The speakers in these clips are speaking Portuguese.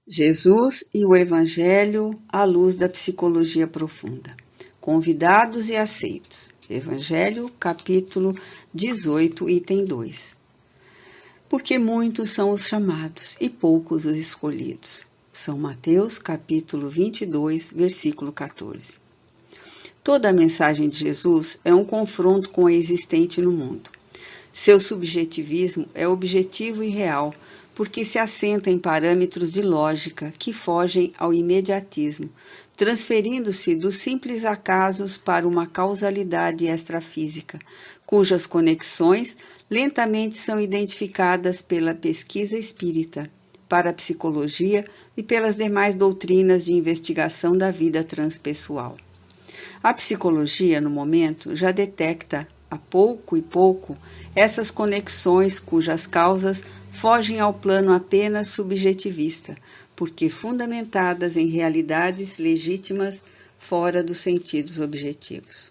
Jesus e o Evangelho à luz da psicologia profunda. Convidados e aceitos. Evangelho, capítulo 18, item 2. Porque muitos são os chamados e poucos os escolhidos. São Mateus, capítulo 22, versículo 14. Toda a mensagem de Jesus é um confronto com o existente no mundo. Seu subjetivismo é objetivo e real, porque se assenta em parâmetros de lógica que fogem ao imediatismo, transferindo-se dos simples acasos para uma causalidade extrafísica, cujas conexões lentamente são identificadas pela pesquisa espírita, para a psicologia e pelas demais doutrinas de investigação da vida transpessoal. A psicologia, no momento, já detecta, a pouco e pouco, essas conexões cujas causas fogem ao plano apenas subjetivista, porque fundamentadas em realidades legítimas fora dos sentidos objetivos.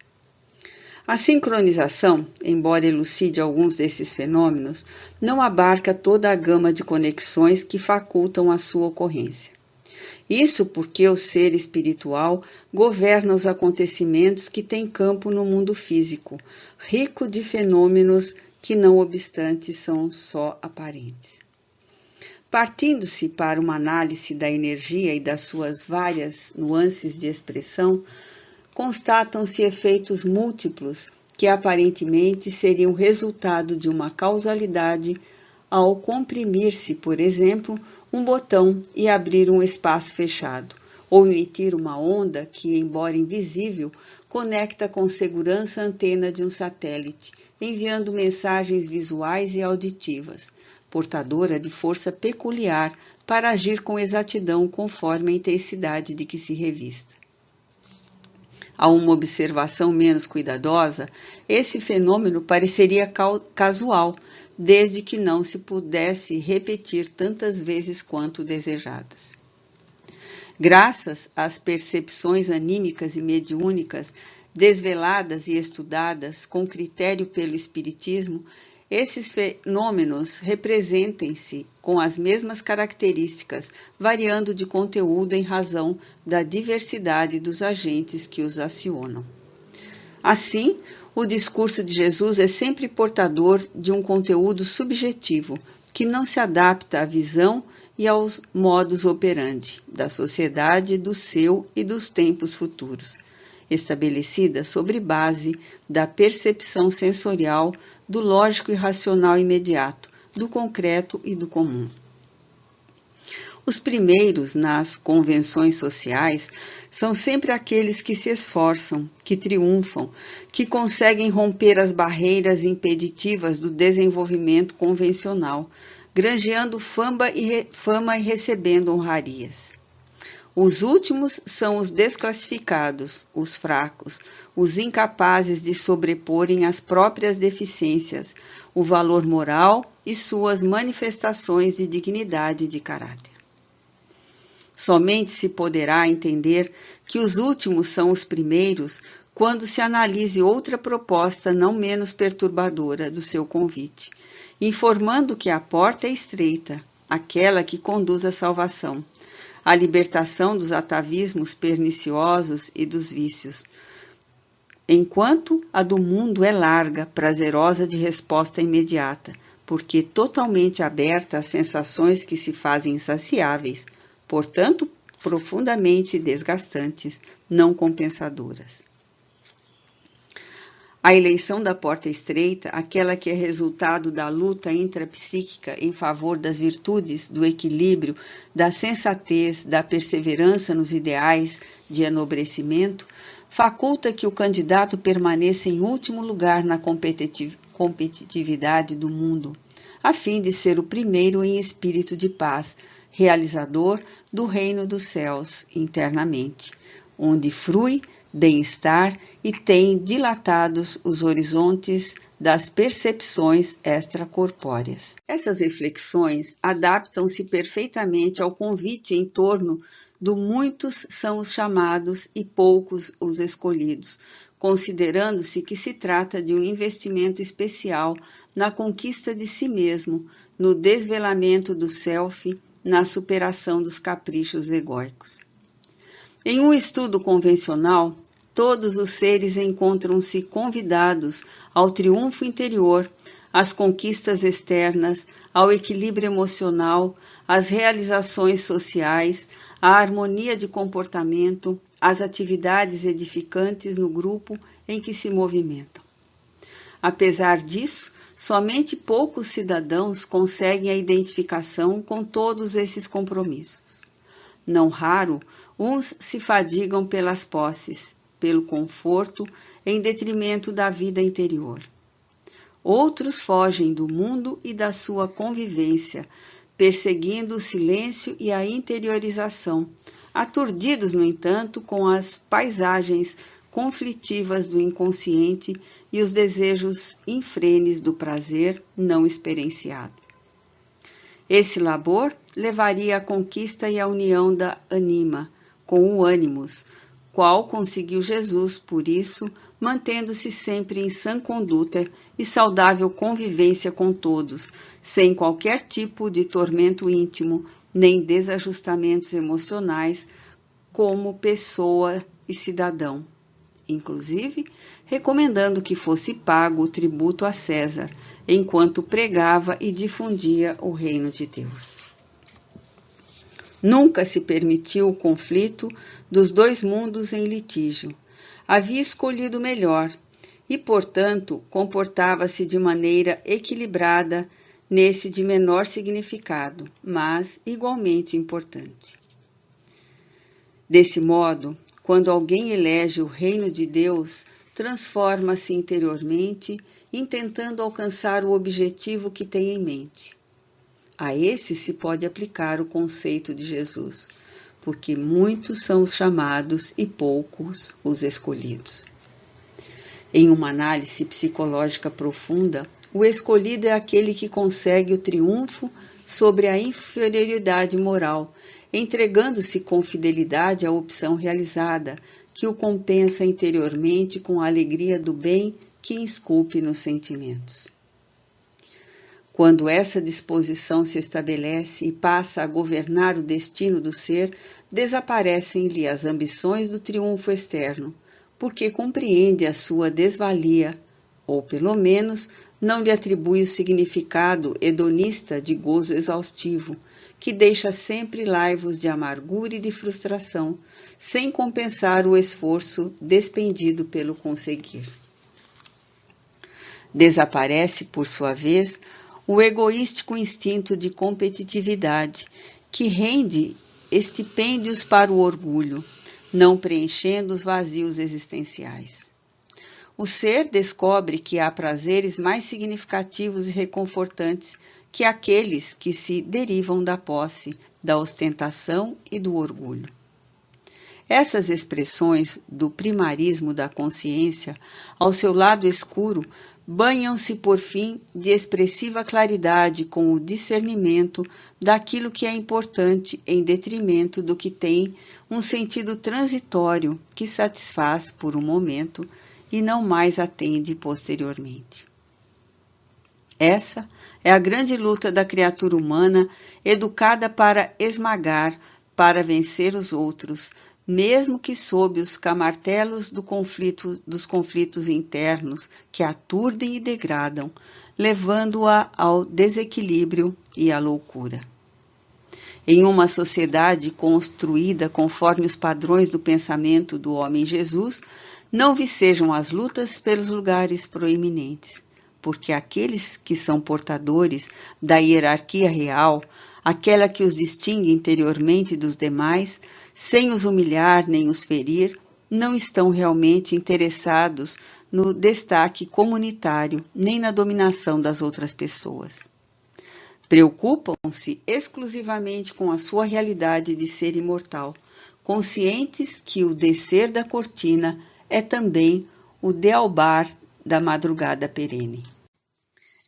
A sincronização, embora elucide alguns desses fenômenos, não abarca toda a gama de conexões que facultam a sua ocorrência. Isso porque o ser espiritual governa os acontecimentos que têm campo no mundo físico, rico de fenômenos que, não obstante, são só aparentes. Partindo-se para uma análise da energia e das suas várias nuances de expressão, constatam-se efeitos múltiplos que aparentemente seriam resultado de uma causalidade ao comprimir-se, por exemplo, um botão e abrir um espaço fechado, ou emitir uma onda que, embora invisível, conecta com segurança a antena de um satélite, enviando mensagens visuais e auditivas, portadora de força peculiar para agir com exatidão conforme a intensidade de que se revista. A uma observação menos cuidadosa, esse fenômeno pareceria casual, desde que não se pudesse repetir tantas vezes quanto desejadas. Graças às percepções anímicas e mediúnicas, desveladas e estudadas com critério pelo Espiritismo, esses fenômenos representem-se com as mesmas características, variando de conteúdo em razão da diversidade dos agentes que os acionam. Assim, o discurso de Jesus é sempre portador de um conteúdo subjetivo, que não se adapta à visão e aos modus operandi da sociedade, do seu e dos tempos futuros, estabelecida sobre base da percepção sensorial, do lógico e racional imediato, do concreto e do comum. Os primeiros nas convenções sociais são sempre aqueles que se esforçam, que triunfam, que conseguem romper as barreiras impeditivas do desenvolvimento convencional, granjeando fama e recebendo honrarias. Os últimos são os desclassificados, os fracos, os incapazes de sobreporem as próprias deficiências, o valor moral e suas manifestações de dignidade de caráter. Somente se poderá entender que os últimos são os primeiros quando se analise outra proposta não menos perturbadora do seu convite, informando que a porta é estreita, aquela que conduz à salvação, à libertação dos atavismos perniciosos e dos vícios, enquanto a do mundo é larga, prazerosa de resposta imediata, porque totalmente aberta às sensações que se fazem insaciáveis, portanto, profundamente desgastantes, não compensadoras. A eleição da porta estreita, aquela que é resultado da luta intrapsíquica em favor das virtudes, do equilíbrio, da sensatez, da perseverança nos ideais de enobrecimento, faculta que o candidato permaneça em último lugar na competitividade do mundo, a fim de ser o primeiro em espírito de paz, realizador do reino dos céus internamente, onde frui bem-estar e tem dilatados os horizontes das percepções extracorpóreas. Essas reflexões adaptam-se perfeitamente ao convite em torno do muitos são os chamados e poucos os escolhidos, considerando-se que se trata de um investimento especial na conquista de si mesmo, no desvelamento do self na superação dos caprichos egóicos. Em um estudo convencional, todos os seres encontram-se convidados ao triunfo interior, às conquistas externas, ao equilíbrio emocional, às realizações sociais, à harmonia de comportamento, às atividades edificantes no grupo em que se movimentam. Apesar disso, somente poucos cidadãos conseguem a identificação com todos esses compromissos. Não raro, uns se fadigam pelas posses, pelo conforto, em detrimento da vida interior. Outros fogem do mundo e da sua convivência, perseguindo o silêncio e a interiorização, aturdidos, no entanto, com as paisagens conflitivas do inconsciente e os desejos infrenes do prazer não experienciado. Esse labor levaria à conquista e à união da ânima com o ânimos, qual conseguiu Jesus, por isso, mantendo-se sempre em sã conduta e saudável convivência com todos, sem qualquer tipo de tormento íntimo, nem desajustamentos emocionais, como pessoa e cidadão. Inclusive, recomendando que fosse pago o tributo a César, enquanto pregava e difundia o reino de Deus. Nunca se permitiu o conflito dos dois mundos em litígio. Havia escolhido o melhor e, portanto, comportava-se de maneira equilibrada nesse de menor significado, mas igualmente importante. Desse modo, quando alguém elege o reino de Deus, transforma-se interiormente, intentando alcançar o objetivo que tem em mente. A esse se pode aplicar o conceito de Jesus, porque muitos são os chamados e poucos os escolhidos. Em uma análise psicológica profunda, o escolhido é aquele que consegue o triunfo sobre a inferioridade moral, entregando-se com fidelidade à opção realizada, que o compensa interiormente com a alegria do bem que esculpe nos sentimentos. Quando essa disposição se estabelece e passa a governar o destino do ser, desaparecem-lhe as ambições do triunfo externo, porque compreende a sua desvalia, ou pelo menos não lhe atribui o significado hedonista de gozo exaustivo, que deixa sempre laivos de amargura e de frustração, sem compensar o esforço despendido pelo conseguir. Desaparece, por sua vez, o egoístico instinto de competitividade, que rende estipêndios para o orgulho, não preenchendo os vazios existenciais. O ser descobre que há prazeres mais significativos e reconfortantes que aqueles que se derivam da posse, da ostentação e do orgulho. Essas expressões do primarismo da consciência, ao seu lado escuro, banham-se, por fim, de expressiva claridade com o discernimento daquilo que é importante em detrimento do que tem um sentido transitório que satisfaz por um momento e não mais atende posteriormente. Essa é a grande luta da criatura humana, educada para esmagar, para vencer os outros, mesmo que sob os camartelos dos conflitos internos que a aturdem e degradam, levando-a ao desequilíbrio e à loucura. Em uma sociedade construída conforme os padrões do pensamento do homem Jesus, não vicejam as lutas pelos lugares proeminentes, porque aqueles que são portadores da hierarquia real, aquela que os distingue interiormente dos demais, sem os humilhar nem os ferir, não estão realmente interessados no destaque comunitário nem na dominação das outras pessoas. Preocupam-se exclusivamente com a sua realidade de ser imortal, conscientes que o descer da cortina é também o dealbar da madrugada perene.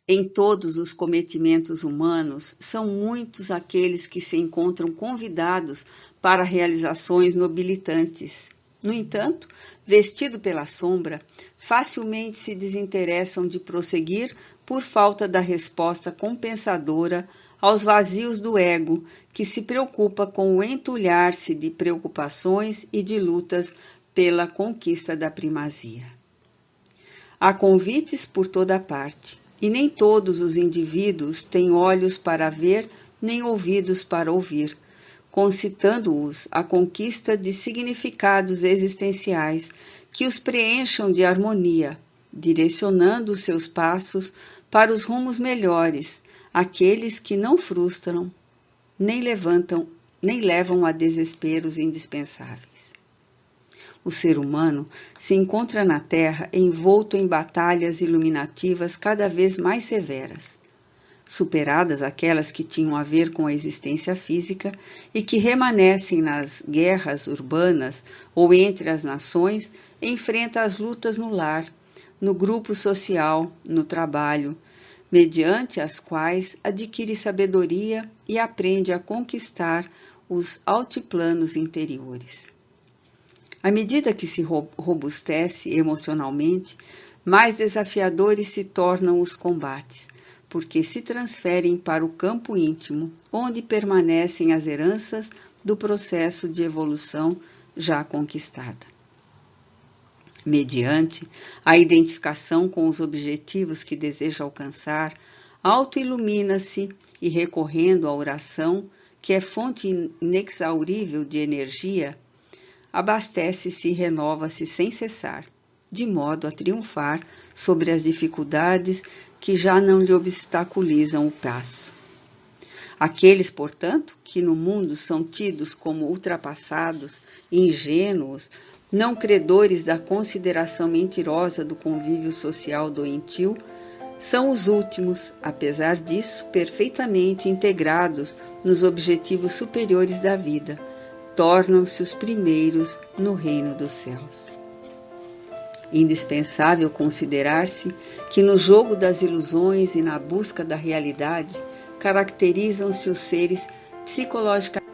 Em todos os cometimentos humanos, são muitos aqueles que se encontram convidados para realizações nobilitantes. No entanto, vestido pela sombra, facilmente se desinteressam de prosseguir por falta da resposta compensadora aos vazios do ego, que se preocupa com o entulhar-se de preocupações e de lutas pela conquista da primazia. Há convites por toda parte, e nem todos os indivíduos têm olhos para ver, nem ouvidos para ouvir, concitando-os à conquista de significados existenciais que os preencham de harmonia, direcionando os seus passos para os rumos melhores, aqueles que não frustram, nem levam a desesperos indispensáveis. O ser humano se encontra na Terra envolto em batalhas iluminativas cada vez mais severas, superadas aquelas que tinham a ver com a existência física e que remanescem nas guerras urbanas ou entre as nações, enfrenta as lutas no lar, no grupo social, no trabalho, mediante as quais adquire sabedoria e aprende a conquistar os altiplanos interiores. À medida que se robustece emocionalmente, mais desafiadores se tornam os combates, porque se transferem para o campo íntimo, onde permanecem as heranças do processo de evolução já conquistada. Mediante a identificação com os objetivos que deseja alcançar, auto-ilumina-se e, recorrendo à oração, que é fonte inexaurível de energia, abastece-se e renova-se sem cessar, de modo a triunfar sobre as dificuldades que já não lhe obstaculizam o passo. Aqueles, portanto, que no mundo são tidos como ultrapassados, ingênuos, não credores da consideração mentirosa do convívio social doentio, são os últimos, apesar disso, perfeitamente integrados nos objetivos superiores da vida, tornam-se os primeiros no reino dos céus. Indispensável considerar-se que no jogo das ilusões e na busca da realidade caracterizam-se os seres psicologicamente